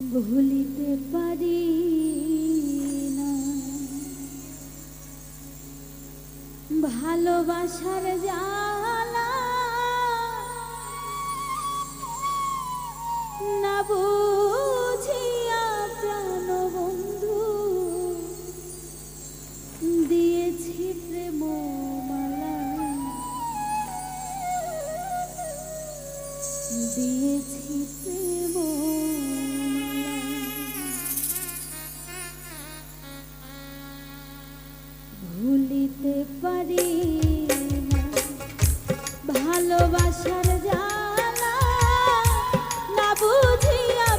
ভুলিতে পারি না ভালোবাসার জ্বালা, না বুঝিয়া প্রাণবন্ধু দিয়েছি প্রেম মালা, দিয়েছি প্রেম ভুলিতে পারি না ভালোবাসার জ্বালা, না বুঝিয়া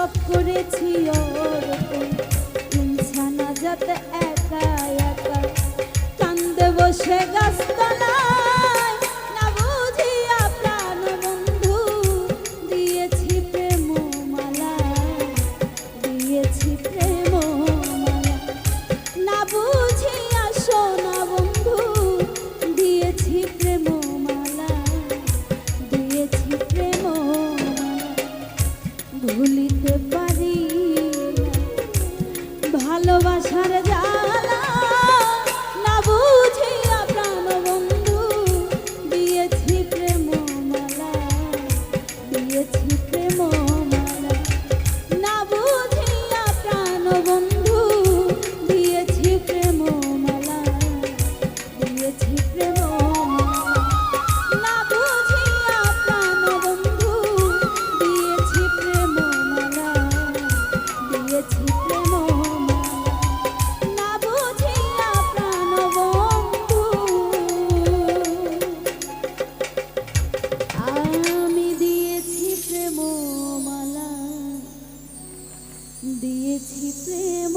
সব করেছি অর্পণ ইনসানা যাত একা একা কান্দে বসে গাছতলায় না বুঝিয়া প্রাণ বন্ধু দিয়েছি প্রেম মালা দিয়েছি প্রেম মালা না বুঝিয়া সোনা বন্ধু দিয়েছি প্রেম মালা দিয়েছি প্রেম ভুলিতে পারি না ভালোবাসার জ্বালা না বুঝিয়া প্রাণ বন্ধু দিয়েছি প্রেম মালা দিয়েছি প্রেম মালা না বুঝিয়া প্রাণ বন্ধু দিয়েছি প্রেম মালা দিয়েছি প্রেম মালা না বুঝিয়া প্রাণ বন্ধু দিয়েছি প্রেম মালা দিয়েছি প্রেম মালা না বুঝিয়া প্রাণ বন্ধু আমি দিয়েছি প্রেম মালা দিয়েছি প্রেম